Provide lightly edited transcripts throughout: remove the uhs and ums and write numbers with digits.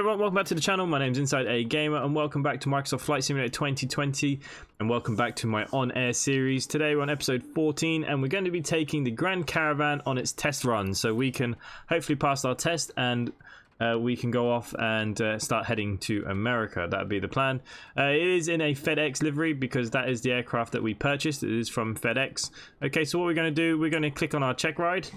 everyone, welcome back to the channel. My name's InsideAgameR and welcome back to Microsoft Flight Simulator 2020 and welcome back to my on-air series. Today we're on episode 14 and we're going to be taking the Grand Caravan on its test run so we can hopefully pass our test and we can go off and start heading to America. That would be the plan. It is in a FedEx livery because that is the aircraft that we purchased. It is from FedEx. Okay, so what we're going to do, we're going to click on our Checkride.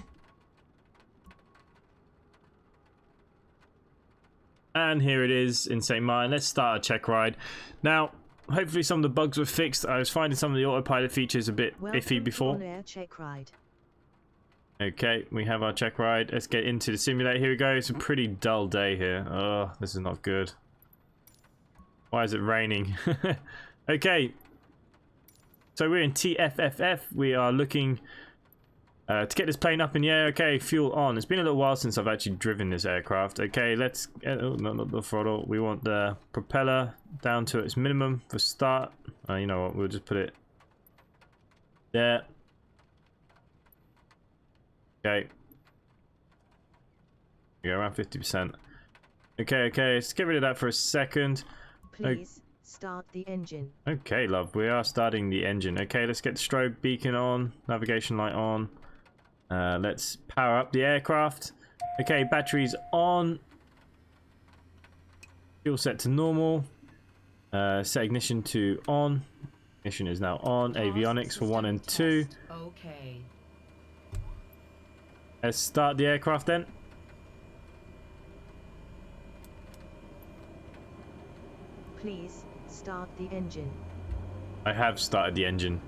And here it is in St. Martin. Let's start a Checkride. Now, hopefully some of the bugs were fixed. I was finding some of the autopilot features a bit iffy before. On-air Checkride. Okay, we have our Checkride. Let's get into the simulator. Here we go. It's a pretty dull day here. Oh, this is not good. Why is it raining? Okay. So we're in TFFF. We are looking to get this plane up in the air. Okay, fuel on. It's been a little while since I've actually driven this aircraft. Okay, let's get, oh, no, not the throttle. We want the propeller down to its minimum for start. You know what, we'll just put it there. Okay. We go around 50%. Okay, let's get rid of that for a second. Please start the engine. Okay, love, we are starting the engine. Okay, let's get the strobe beacon on, navigation light on. Let's power up the aircraft. Okay, batteries on. Fuel set to normal. Set ignition to on. Ignition is now on. Avionics for 1 and 2. Okay. Let's start the aircraft then. Please start the engine. I have started the engine.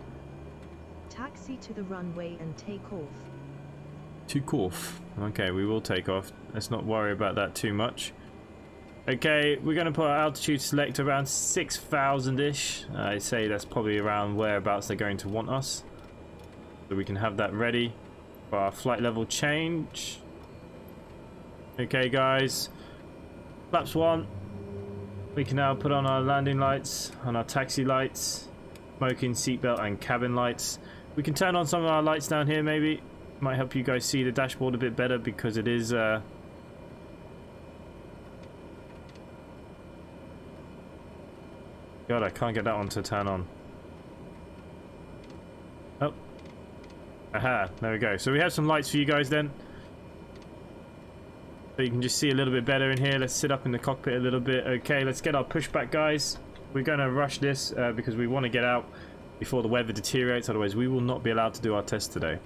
Taxi to the runway and take off. Takeoff. Okay, we will take off. Let's not worry about that too much. Okay, we're going to put our altitude select around 6,000-ish. I'd say that's probably around whereabouts they're going to want us. So we can have that ready for our flight level change. Okay, guys. Flaps 1. We can now put on our landing lights and our taxi lights. Smoking, seatbelt and cabin lights. We can turn on some of our lights down here maybe. Might help you guys see the dashboard a bit better because it is God, I can't get that one to turn on. Oh. Aha, there we go. So we have some lights for you guys then. So you can just see a little bit better in here. Let's sit up in the cockpit a little bit. Okay, let's get our pushback, guys. We're going to rush this because we want to get out before the weather deteriorates. Otherwise, we will not be allowed to do our test today.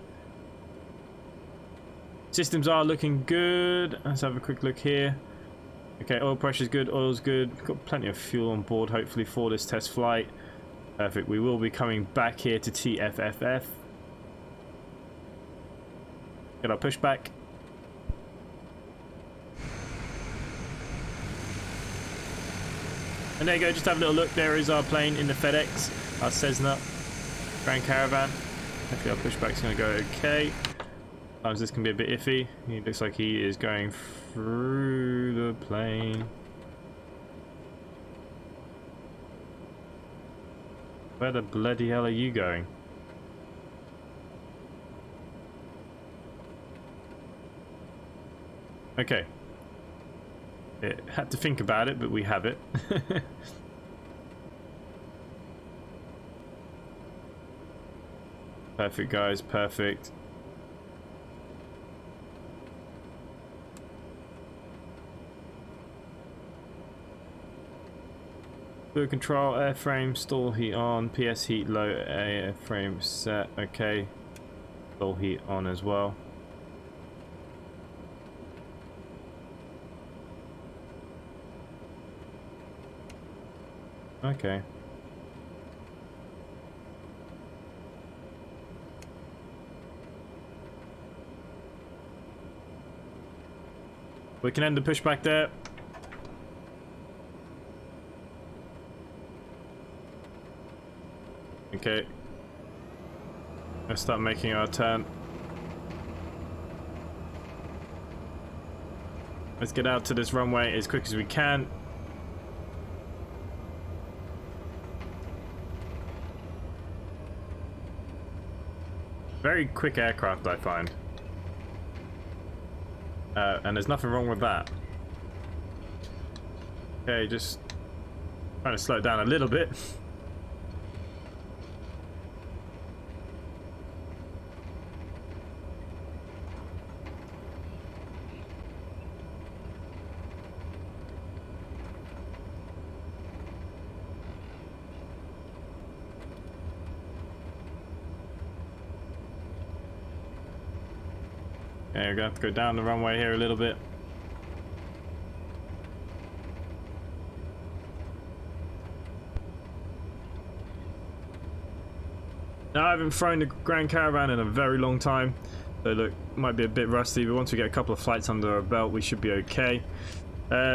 Systems are looking good. Let's have a quick look here. Okay, oil pressure's good, oil's good. We've got plenty of fuel on board, hopefully, for this test flight. Perfect. We will be coming back here to TFFF. Get our pushback. And there you go, just have a little look. There is our plane in the FedEx, our Cessna Grand Caravan. Hopefully our pushback's going to go okay. Sometimes this can be a bit iffy. He looks like he is going through the plane. Where the bloody hell are you going? Okay. It had to think about it, but we have it. Perfect, guys, perfect. Fluid control, airframe, stall heat on, PS heat low, airframe set, okay. Stall heat on as well. Okay. We can end the pushback there. Okay. Let's start making our turn. Let's get out to this runway as quick as we can. Very quick aircraft, I find. And there's nothing wrong with that. Okay, just trying to slow it down a little bit. Okay, we're gonna have to go down the runway here a little bit. Now, I haven't flown the Grand Caravan in a very long time, so look, might be a bit rusty, but once we get a couple of flights under our belt, we should be okay.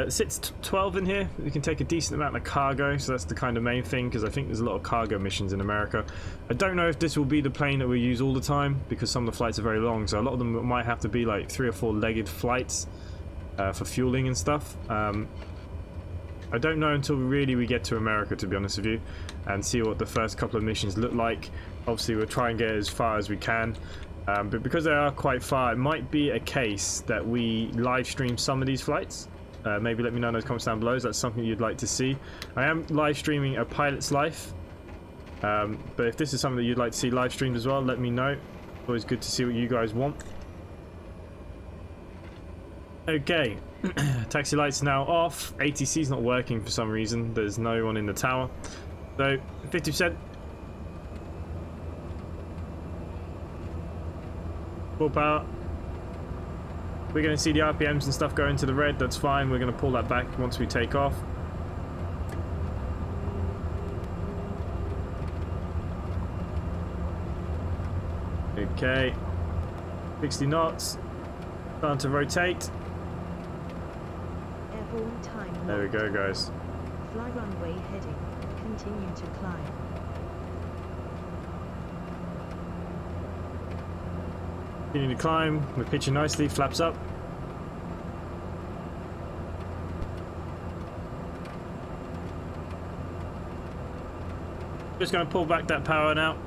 Sits 12 in here. We can take a decent amount of cargo, so that's the kind of main thing, because I think there's a lot of cargo missions in America. I don't know if this will be the plane that we use all the time, because some of the flights are very long, so a lot of them might have to be like 3 or 4 legged flights for fueling and stuff. I don't know until really we get to America, to be honest with you, and see what the first couple of missions look like. Obviously, we'll try and get as far as we can. But because they are quite far, it might be a case that we live stream some of these flights. Maybe let me know in those comments down below if that's something you'd like to see. I am live streaming a pilot's life, but if this is something that you'd like to see live streamed as well, let me know. Always good to see what you guys want. Okay, taxi lights now off. ATC's not working for some reason. There's no one in the tower, so 50%. Full power. We're going to see the RPMs and stuff go into the red. That's fine. We're going to pull that back once we take off. Okay. 60 knots. Starting to rotate. Airborne time. There we go, guys. Fly runway heading. Continue to climb. Continue to climb. We're pitching nicely. Flaps up. Just going to pull back that power now.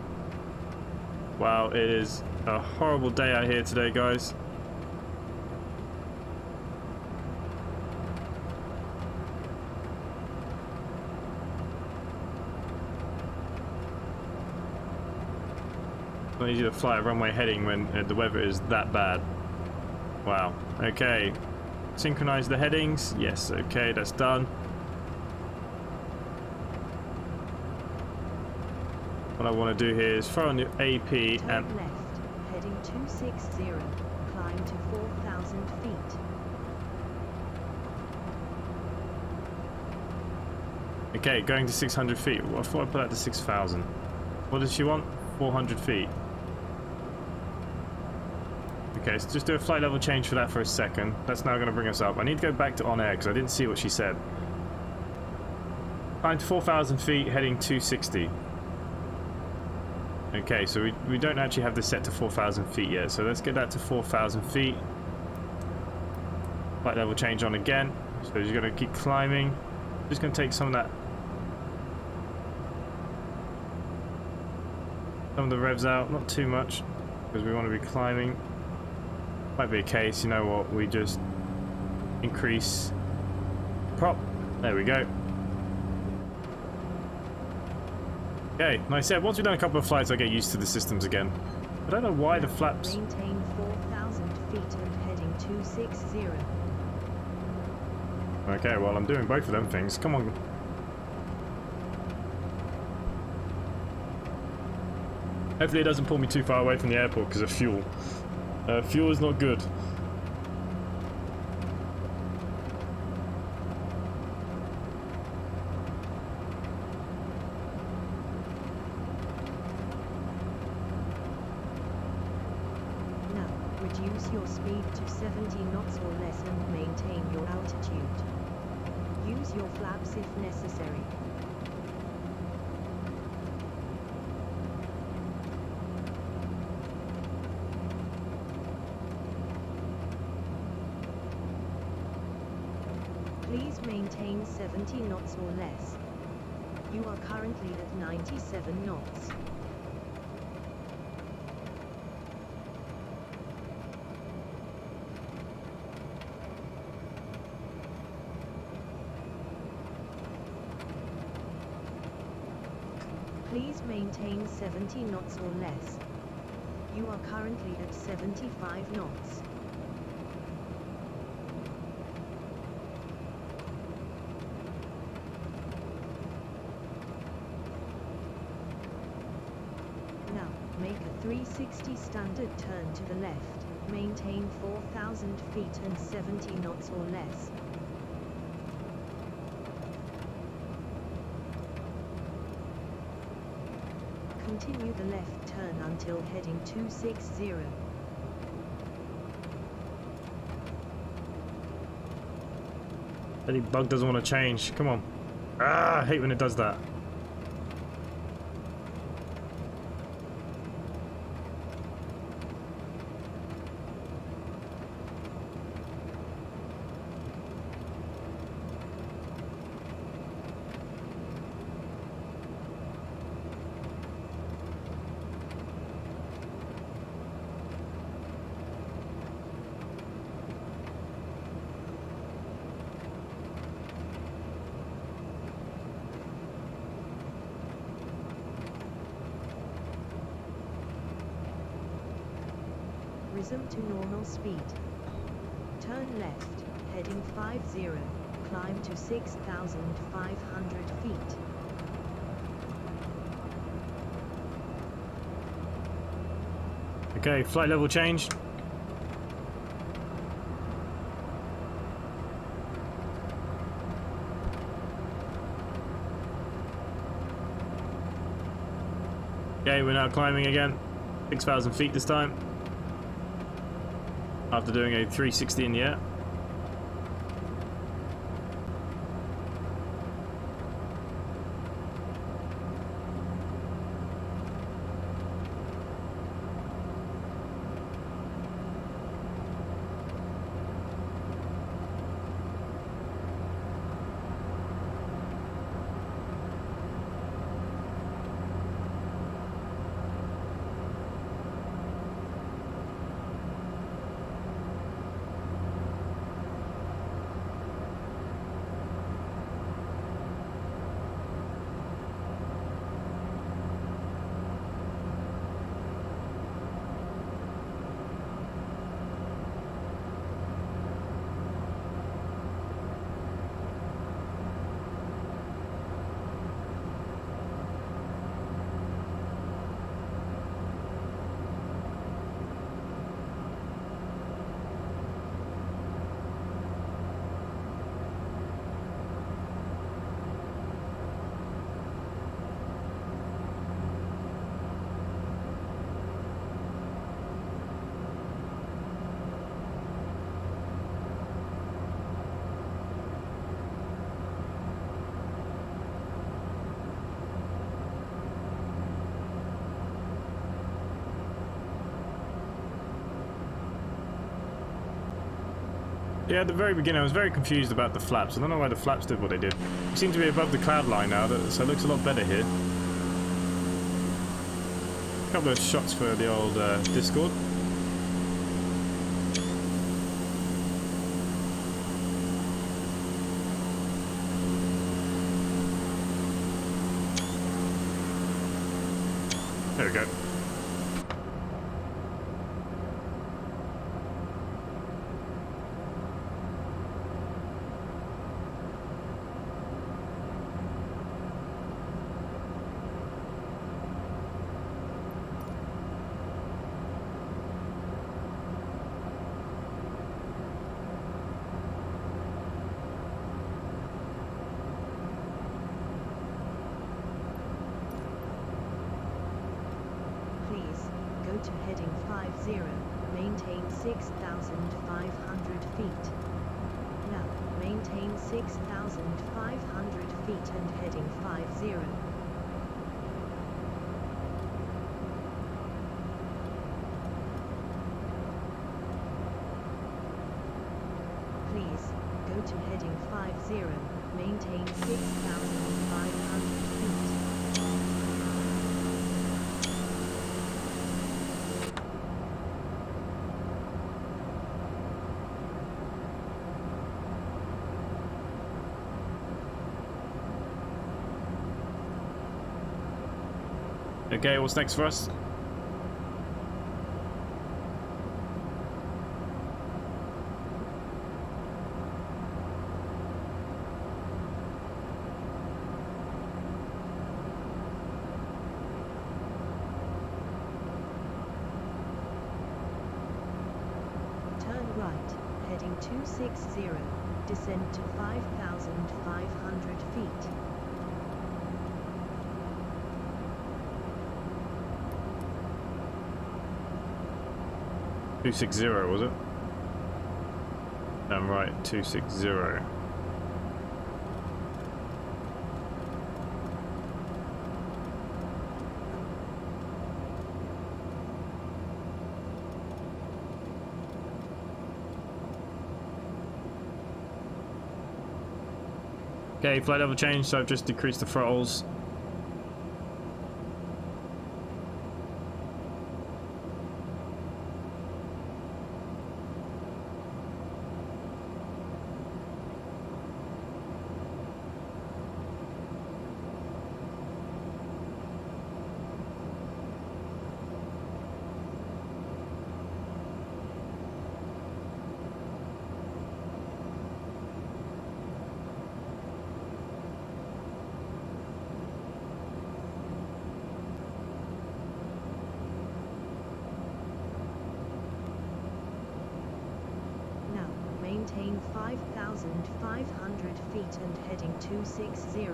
Wow, it is a horrible day out here today, guys. It's not easy to fly a runway heading when the weather is that bad. Wow. Okay. Synchronize the headings. Yes, okay, that's done. What I want to do here is throw on the AP Turn and... left, heading 260. Climb to 4,000 feet. Okay, going to 600 feet. Well, I thought I put that to 6,000. What does she want? 400 feet. Okay, so just do a flight level change for that for a second. That's now going to bring us up. I need to go back to on air because I didn't see what she said. Climb to 4,000 feet, heading 260. Okay, so we don't actually have this set to 4,000 feet yet, so let's get that to 4,000 feet. Flight level change on again. So you're going to keep climbing. Just going to take some of the revs out, not too much, because we want to be climbing. Might be a case, you know what, we just increase prop. There we go. Okay, nice. Yeah, once we've done a couple of flights, I get used to the systems again. I don't know why the flaps... Maintain 4,000 feet and heading 260. Okay, well, I'm doing both of them things. Come on. Hopefully it doesn't pull me too far away from the airport because of fuel. Fuel is not good. Now, reduce your speed to 70 knots or less and maintain your altitude. Use your flaps if necessary. Please maintain 70 knots or less. You are currently at 97 knots. Please maintain 70 knots or less. You are currently at 75 knots. Now, make a 360 standard turn to the left, maintain 4,000 feet and 70 knots or less. Continue the left turn until heading 260. Any bug doesn't want to change. Come on. Ah, I hate when it does that. Resume to normal speed. Turn left, heading 50, climb to 6,500 feet. Okay, flight level change. Okay, we're now climbing again. 6,000 feet this time. After doing a 360 in the air. Yeah, at the very beginning I was very confused about the flaps. I don't know why the flaps did what they did. They seem to be above the cloud line now, so it looks a lot better here. A couple of shots for the old Discord. There we go. To heading 50, maintain 6,500 feet. Now, maintain 6,500 feet and heading 50. Please, go to heading 50, maintain 6,500 feet. Okay, what's next for us? Turn right, heading 260, descend to 5,500 feet. $260 was it? I'm right, 260. Okay, flight level change, so I've just decreased the throttles. Now, maintain 5,500 feet and heading 260.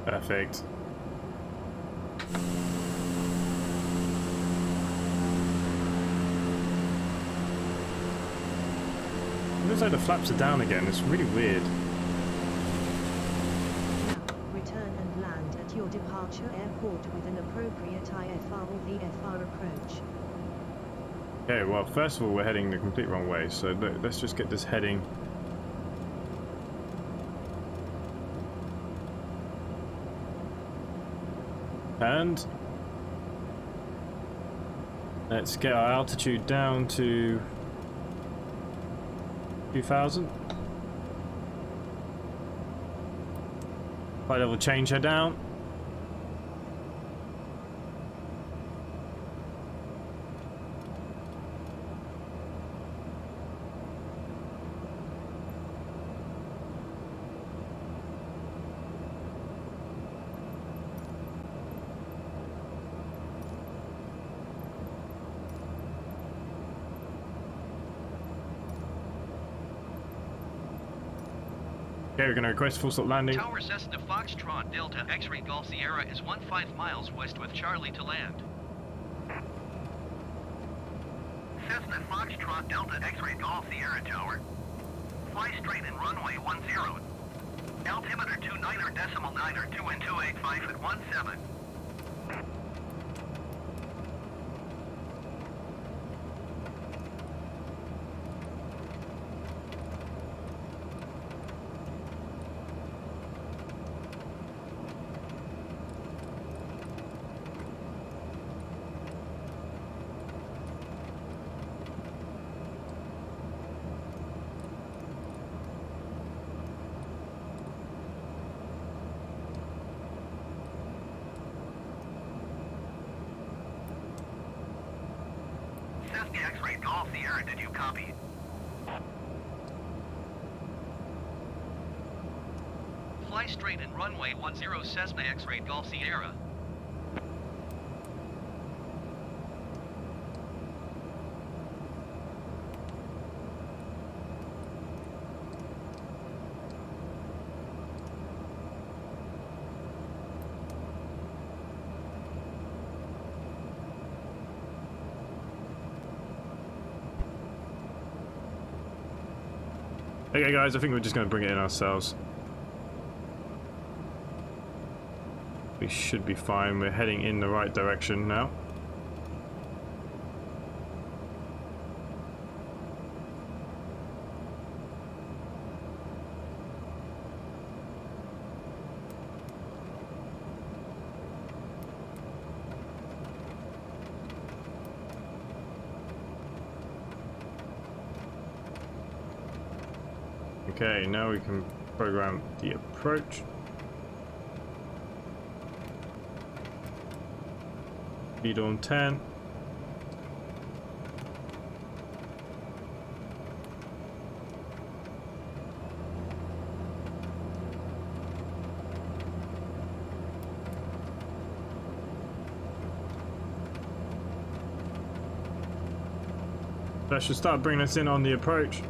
Perfect. It looks like the flaps are down again. It's really weird. Now, return and land at your departure airport with an appropriate IFR or VFR approach. Okay, well, first of all, we're heading the complete wrong way, so let's just get this heading. And let's get our altitude down to 2,000. Flight level change her down. Okay, we're going to request full stop landing. Tower Cessna Foxtrot Delta X-Ray Golf Sierra is 15 miles west with Charlie to land. Cessna Foxtrot Delta X-Ray Golf Sierra Tower. Fly straight in runway 10. Altimeter 29.9 2 and 285 at 17. Cessna X-Ray Golf Sierra, did you copy? Fly straight in runway 10 Cessna X-Ray Golf Sierra. Okay guys, I think we're just going to bring it in ourselves. We should be fine. We're heading in the right direction now. Okay, now we can program the approach. Speed on 10. That should start bringing us in on the approach.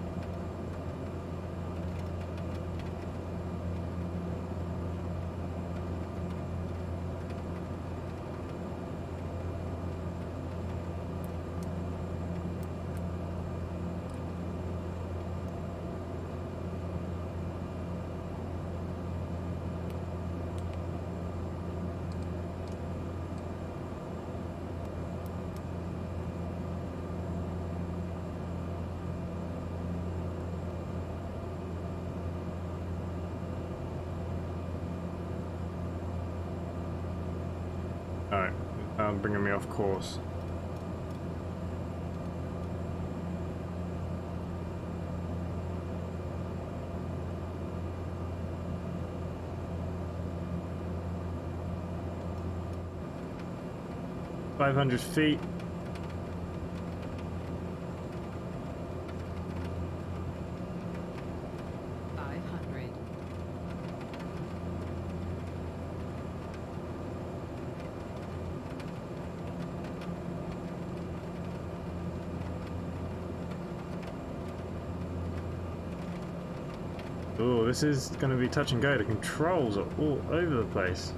Alright, bringing me off course. $500 feet. Oh, this is going to be touch and go. The controls are all over the place.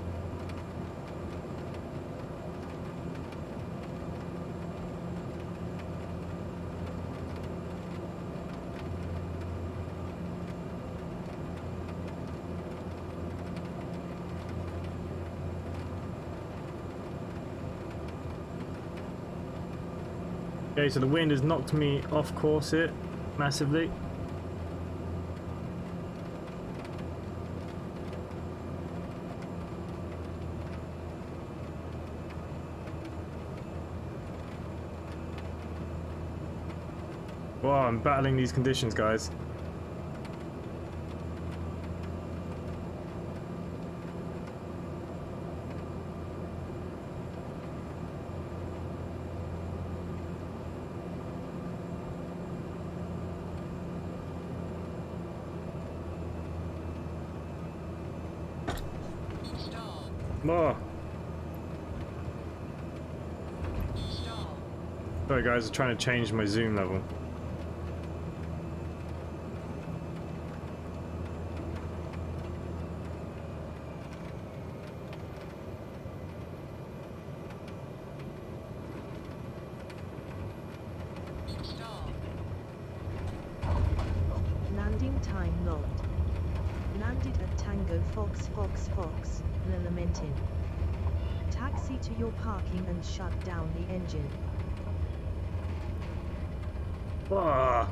Okay, so the wind has knocked me off course here massively. Wow, I'm battling these conditions, guys. More. Sorry guys, I'm trying to change my zoom level. Landing time logged. Landed at Tango Fox Fox Fox, Lamentin. Taxi to your parking and shut down the engine. Ah,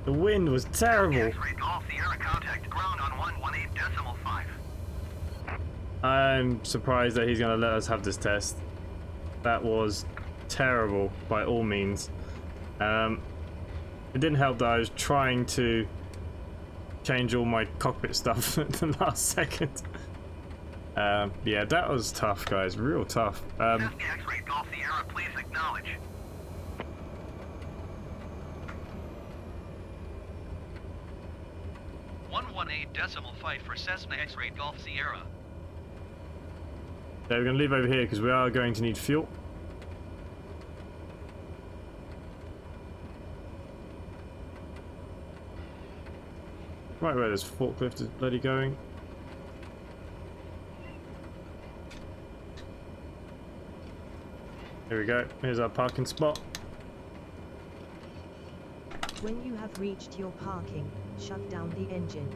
the wind was terrible. X-ray Golf Sierra, contact ground on 118.5. I'm surprised that he's going to let us have this test. That was terrible by all means. It didn't help that I was trying to change all my cockpit stuff at the last second. Yeah, that was tough, guys. Real tough. Cessna X-ray Golf Sierra, please acknowledge. .5 for Cessna X-ray Golf Sierra. So we're going to leave over here because we are going to need fuel. Right where this forklift is bloody going. Here we go. Here's our parking spot. When you have reached your parking, shut down the engine.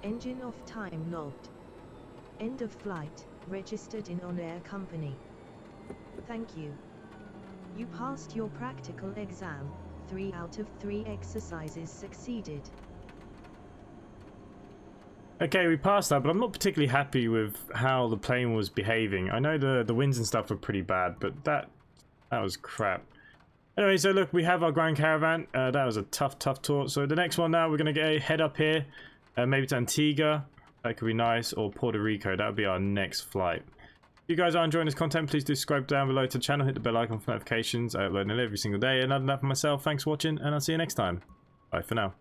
Engine off, time logged. End of flight, registered in on-air company. Thank you. You passed your practical exam. 3 out of 3 exercises succeeded. Okay, we passed that, but I'm not particularly happy with how the plane was behaving. I know the winds and stuff were pretty bad, but that was crap. Anyway, so look, we have our Grand Caravan. That was a tough tour. So the next one now, we're going to head up here, maybe to Antigua. That could be nice, or Puerto Rico. That would be our next flight. If you guys are enjoying this content, please do subscribe down below to the channel, hit the bell icon for notifications. I upload it every single day. And other than that, for myself, thanks for watching, and I'll see you next time. Bye for now.